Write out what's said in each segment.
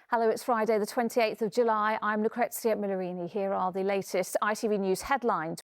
Hello, it's Friday the 28th of July. I'm Lucrezia Millarini. Here are the latest ITV News headlines.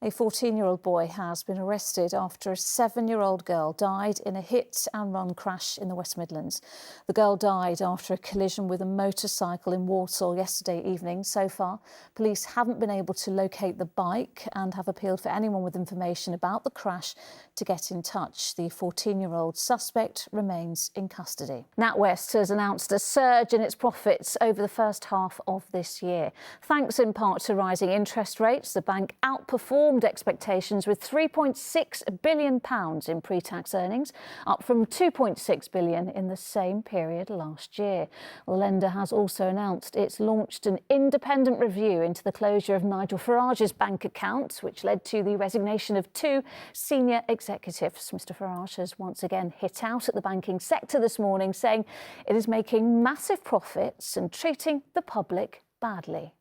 A 14-year-old boy has been arrested after a 7-year-old girl died in a hit-and-run crash in the West Midlands. The girl died after a collision with a motorcycle in Walsall yesterday evening. So far, police haven't been able to locate the bike and have appealed for anyone with information about the crash to get in touch. The 14-year-old suspect remains in custody. NatWest has announced a surge in its profits over the first half of this year. Thanks in part to rising interest rates, the bank outperformed expectations with £3.6 billion in pre-tax earnings, up from £2.6 billion in the same period last year. The lender has also announced it's launched an independent review into the closure of Nigel Farage's bank accounts, which led to the resignation of 2 senior executives. Mr Farage has once again hit out at the banking sector this morning, saying it is making massive profits and treating the public badly.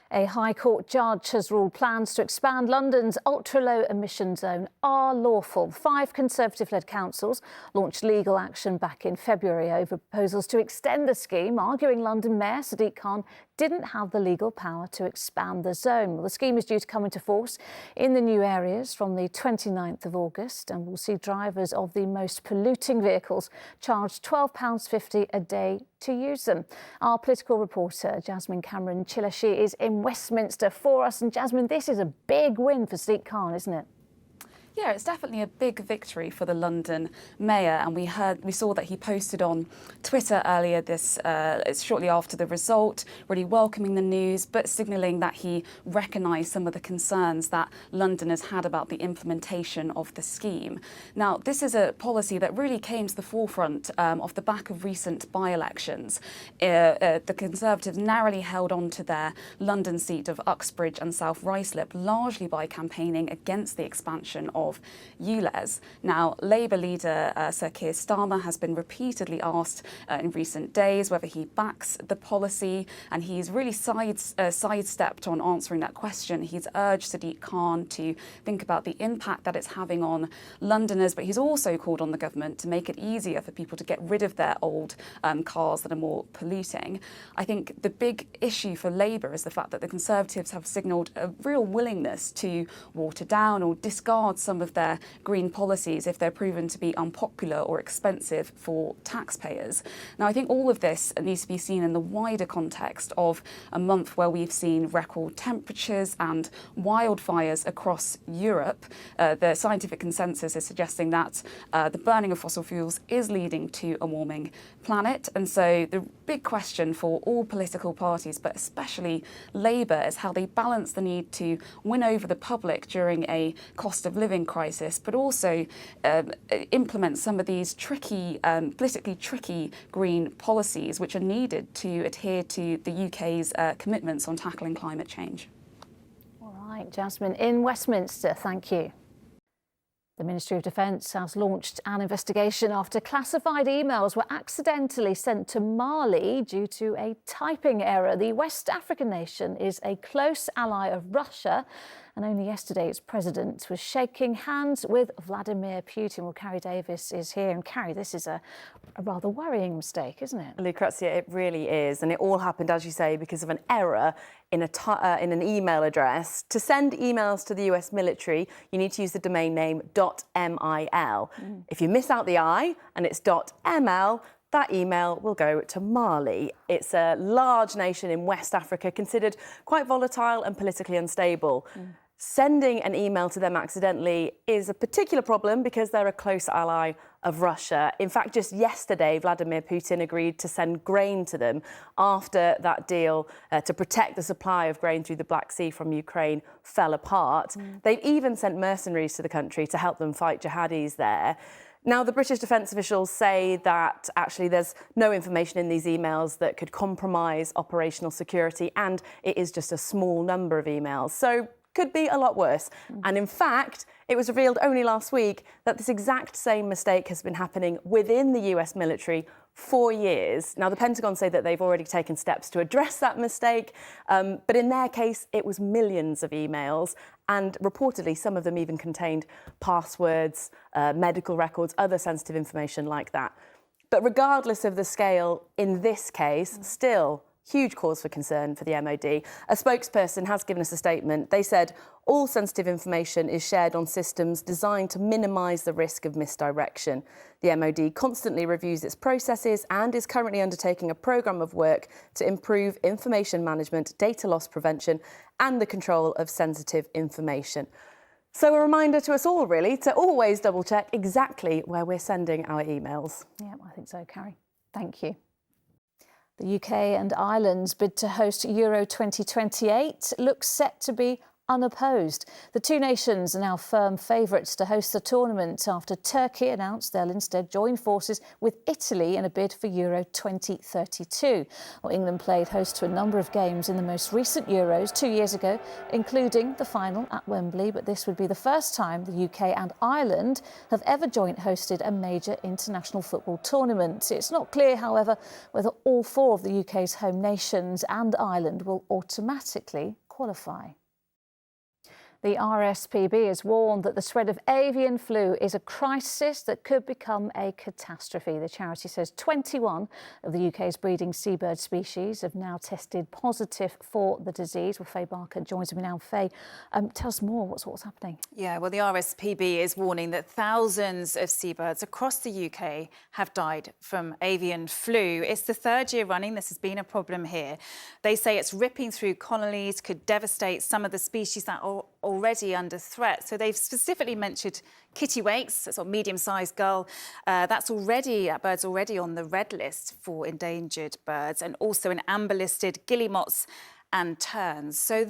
A High Court judge has ruled plans to expand London's ultra-low emission zone are lawful. 5 Conservative-led councils launched legal action back in February over proposals to extend the scheme, arguing London Mayor Sadiq Khan didn't have the legal power to expand the zone. Well, the scheme is due to come into force in the new areas from the 29th of August and will see drivers of the most polluting vehicles charged £12.50 a day to use them. Our political reporter Jasmine Cameron Chilashi is in Westminster for us. And Jasmine, this is a big win for Sadiq Khan, isn't it? Yeah, it's definitely a big victory for the London mayor, and we saw that he posted on Twitter earlier shortly after the result, really welcoming the news, but signalling that he recognised some of the concerns that London has had about the implementation of the scheme. Now, this is a policy that really came to the forefront off the back of recent by-elections. The Conservatives narrowly held on to their London seat of Uxbridge and South Ruislip, largely by campaigning against the expansion of ULEZ. Now, Labour leader Sir Keir Starmer has been repeatedly asked in recent days whether he backs the policy, and he's really sidestepped on answering that question. He's urged Sadiq Khan to think about the impact that it's having on Londoners, but he's also called on the government to make it easier for people to get rid of their old cars that are more polluting. I think the big issue for Labour is the fact that the Conservatives have signalled a real willingness to water down or discard some of their green policies if they're proven to be unpopular or expensive for taxpayers. Now, I think all of this needs to be seen in the wider context of a month where we've seen record temperatures and wildfires across Europe. The scientific consensus is suggesting that the burning of fossil fuels is leading to a warming planet. And so the big question for all political parties, but especially Labour, is how they balance the need to win over the public during a cost of living crisis, but also implement some of these tricky, politically tricky green policies which are needed to adhere to the UK's commitments on tackling climate change. All right, Jasmine in Westminster, thank you. The Ministry of Defence has launched an investigation after classified emails were accidentally sent to Mali due to a typing error. The West African nation is a close ally of Russia, and only yesterday its president was shaking hands with Vladimir Putin. Well, Carrie Davis is here. And Carrie, this is a rather worrying mistake, isn't it? Lucrezia, it really is. And it all happened, as you say, because of an error in an email address. To send emails to the US military, you need to use the domain name .mil. If you miss out the I and it's .ml, that email will go to Mali. It's a large nation in West Africa, considered quite volatile and politically unstable. Sending an email to them accidentally is a particular problem because they're a close ally of Russia. In fact, just yesterday, Vladimir Putin agreed to send grain to them after that deal to protect the supply of grain through the Black Sea from Ukraine fell apart. They've even sent mercenaries to the country to help them fight jihadis there. Now, the British defence officials say that actually there's no information in these emails that could compromise operational security, and it is just a small number of emails. So could be a lot worse. And in fact, it was revealed only last week that this exact same mistake has been happening within the US military for years. Now, the Pentagon say that they've already taken steps to address that mistake, but in their case, it was millions of emails, and reportedly some of them even contained passwords, medical records, other sensitive information like that. But regardless of the scale in this case, still huge cause for concern for the MOD. A spokesperson has given us a statement. They said all sensitive information is shared on systems designed to minimise the risk of misdirection. The MOD constantly reviews its processes and is currently undertaking a programme of work to improve information management, data loss prevention and the control of sensitive information. So a reminder to us all, really, to always double check exactly where we're sending our emails. Yeah, I think so, Carrie. Thank you. The UK and Ireland's bid to host Euro 2028 looks set to be unopposed. The two nations are now firm favourites to host the tournament after Turkey announced they'll instead join forces with Italy in a bid for Euro 2032. Well, England played host to a number of games in the most recent Euros 2 years ago, including the final at Wembley, but this would be the first time the UK and Ireland have ever joint hosted a major international football tournament. It's not clear, however, whether all four of the UK's home nations and Ireland will automatically qualify. The RSPB has warned that the spread of avian flu is a crisis that could become a catastrophe. The charity says 21 of the UK's breeding seabird species have now tested positive for the disease. Well, Faye Barker joins me now. Faye, tell us more. What's happening? Yeah, well, the RSPB is warning that thousands of seabirds across the UK have died from avian flu. It's the third year running this has been a problem here. They say it's ripping through colonies, could devastate some of the species that are already under threat. So they've specifically mentioned kittiwakes, that's a medium-sized gull. That's already, bird's already on the red list for endangered birds, and also an amber-listed guillemots and terns. So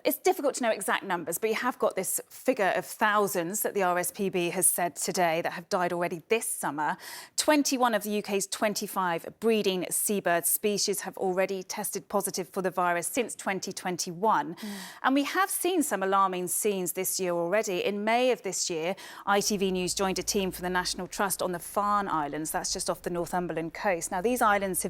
it's difficult to know exact numbers, but you have got this figure of thousands that the RSPB has said today that have died already this summer. 21 of the UK's 25 breeding seabird species have already tested positive for the virus since 2021. And we have seen some alarming scenes this year already. In May of this year, ITV News joined a team from the National Trust on the Farne Islands. That's just off the Northumberland coast. Now, these islands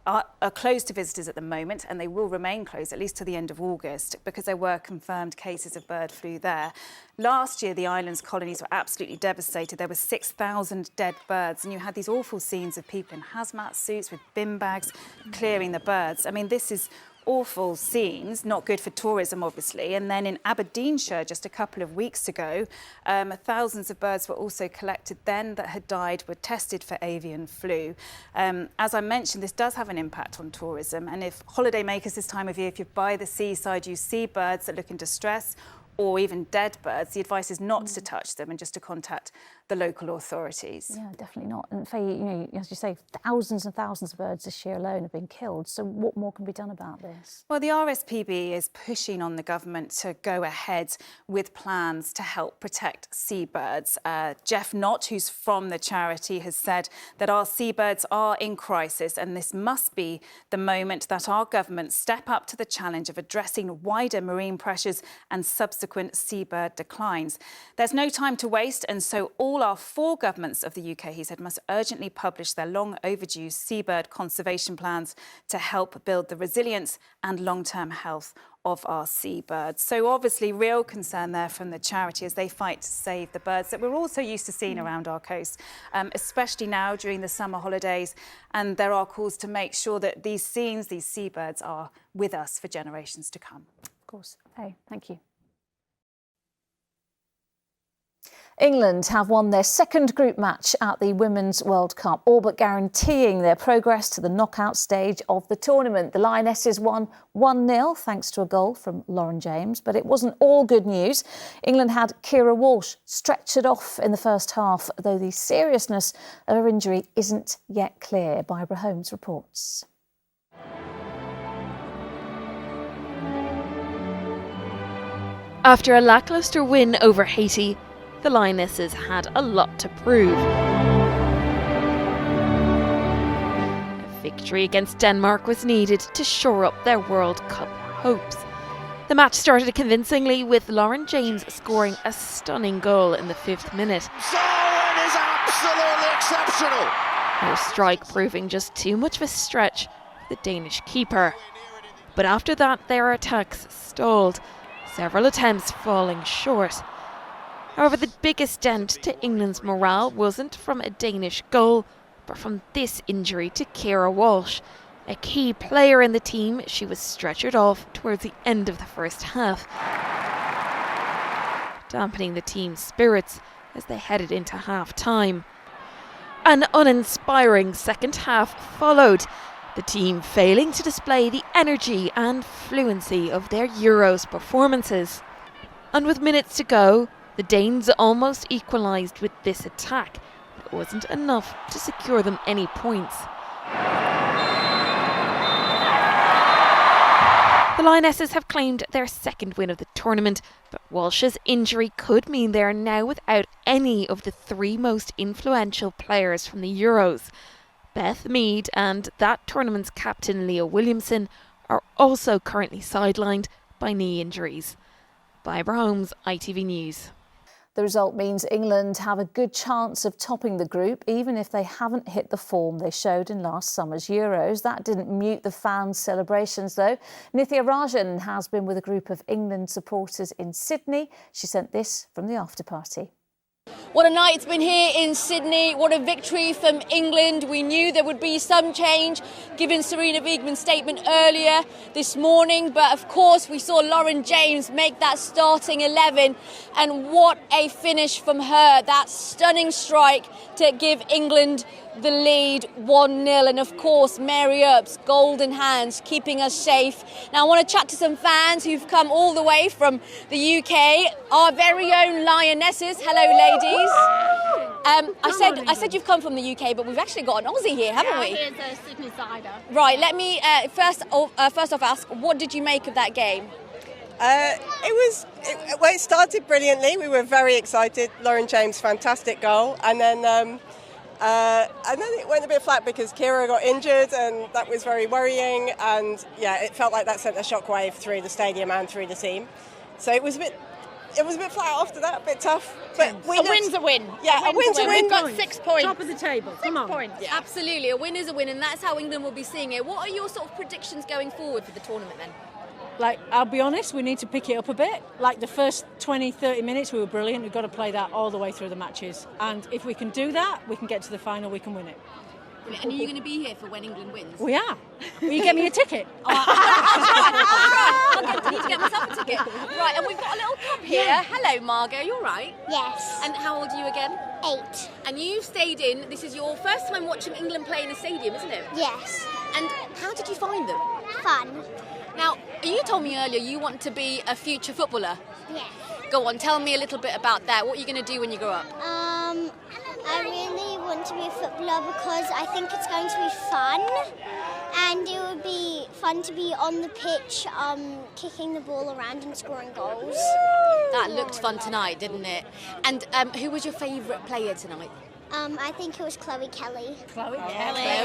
are closed to visitors at the moment, and they will remain closed at least to the end of August because there were confirmed cases of bird flu there. Last year, the island's colonies were absolutely devastated. There were 6,000 dead birds, and you had these awful scenes of people in hazmat suits with bin bags clearing the birds. I mean, this is awful scenes, not good for tourism, obviously. And then in Aberdeenshire, just a couple of weeks ago, thousands of birds were also collected then that had died, were tested for avian flu. As I mentioned, this does have an impact on tourism. And if holidaymakers this time of year, if you're by the seaside, you see birds that look in distress, or even dead birds, the advice is not to touch them and just to contact the local authorities. Yeah, definitely not. And Faye, you know, as you say, thousands and thousands of birds this year alone have been killed. So what more can be done about this? Well, the RSPB is pushing on the government to go ahead with plans to help protect seabirds. Jeff Knott, who's from the charity, has said that our seabirds are in crisis, and this must be the moment that our government step up to the challenge of addressing wider marine pressures and subsequent seabird declines. There's no time to waste, and so all our four governments of the UK, he said, must urgently publish their long overdue seabird conservation plans to help build the resilience and long-term health of our seabirds. So obviously real concern there from the charity as they fight to save the birds that we're also used to seeing around our coast, especially now during the summer holidays. And there are calls to make sure that these seabirds are with us for generations to come. Of course. Hey, thank you. England have won their second group match at the Women's World Cup, all but guaranteeing their progress to the knockout stage of the tournament. The Lionesses won 1-0 thanks to a goal from Lauren James, but it wasn't all good news. England had Kira Walsh stretchered off in the first half, though the seriousness of her injury isn't yet clear. Barbara Holmes reports. After a lacklustre win over Haiti, the Lionesses had a lot to prove. A victory against Denmark was needed to shore up their World Cup hopes. The match started convincingly with Lauren James scoring a stunning goal in the 5th minute. So it is absolutely exceptional. Her strike proving just too much of a stretch for the Danish keeper. But after that, their attacks stalled, several attempts falling short. However, the biggest dent to England's morale wasn't from a Danish goal, but from this injury to Keira Walsh. A key player in the team, she was stretchered off towards the end of the first half, dampening the team's spirits as they headed into half-time. An uninspiring second half followed, the team failing to display the energy and fluency of their Euros performances. And with minutes to go, the Danes almost equalised with this attack, but it wasn't enough to secure them any points. The Lionesses have claimed their second win of the tournament, but Walsh's injury could mean they are now without any of the three most influential players from the Euros. Beth Mead and that tournament's captain Leah Williamson are also currently sidelined by knee injuries. Barbara Holmes, ITV News. The result means England have a good chance of topping the group, even if they haven't hit the form they showed in last summer's Euros. That didn't mute the fans' celebrations, though. Nithya Rajan has been with a group of England supporters in Sydney. She sent this from the after-party. What a night it's been here in Sydney. What a victory from England. We knew there would be some change given Sarina Wiegman's statement earlier this morning. But of course, we saw Lauren James make that starting 11. And what a finish from her. That stunning strike to give England the lead 1-0. And of course, Mary Earp's golden hands keeping us safe. Now I want to chat to some fans who've come all the way from the UK. Our very own Lionesses. Hello, ladies. I said you've come from the UK, but we've actually got an Aussie here, haven't we? Here's a Sydney sider. Right, let me first off ask, what did you make of that game? It started brilliantly. We were very excited. Lauren James, fantastic goal, and then it went a bit flat because Keira got injured, and that was very worrying. And yeah, it felt like that sent a shockwave through the stadium and through the team. So it was a bit flat after that, a bit tough. But A win's a win. Yeah, a win's a win. We've got 6 points. Top of the table. Come on. 6 points. Yeah. Absolutely, a win is a win, and that's how England will be seeing it. What are your sort of predictions going forward for the tournament then? Like, I'll be honest, we need to pick it up a bit. Like the first 20, 30 minutes, we were brilliant. We've got to play that all the way through the matches. And if we can do that, we can get to the final, we can win it. And are you going to be here for when England wins? We are. Will you get me a ticket? I need to get myself a ticket. Right, and we've got a little cup here. Yeah. Hello, Margot, you all right? Yes. And how old are you again? 8. And you've stayed in, this is your first time watching England play in a stadium, isn't it? Yes. And how did you find them? Fun. Now, you told me earlier you want to be a future footballer. Yes. Go on, tell me a little bit about that. What are you going to do when you grow up? I really want to be a footballer because I think it's going to be fun, and it would be fun to be on the pitch, kicking the ball around and scoring goals. That looked fun tonight, didn't it? And who was your favourite player tonight? I think it was Chloe Kelly. Chloe Kelly.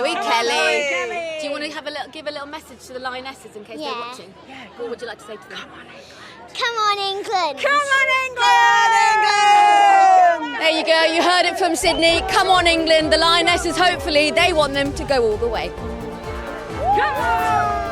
Do you want to give a little message to the Lionesses in case they're watching? Yeah. What would you like to say to them? Come on, England! Come on, England! There you go, you heard it from Sydney. Come on, England. The Lionesses, hopefully, they want them to go all the way. Come on!